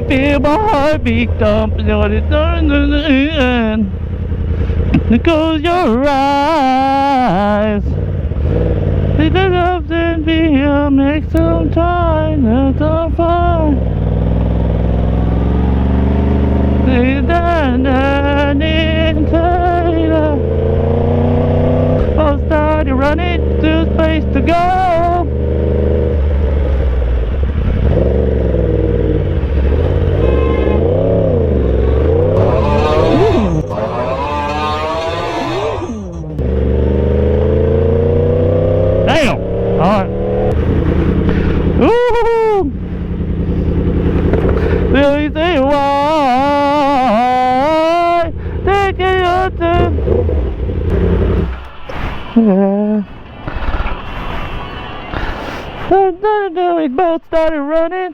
feel my heartbeat thumping on it and close your eyes. It does often be a make some time that's all fine. I'll start running to space to go. Damn! Alright. Woo! Will you say why? Take your time. We both started running.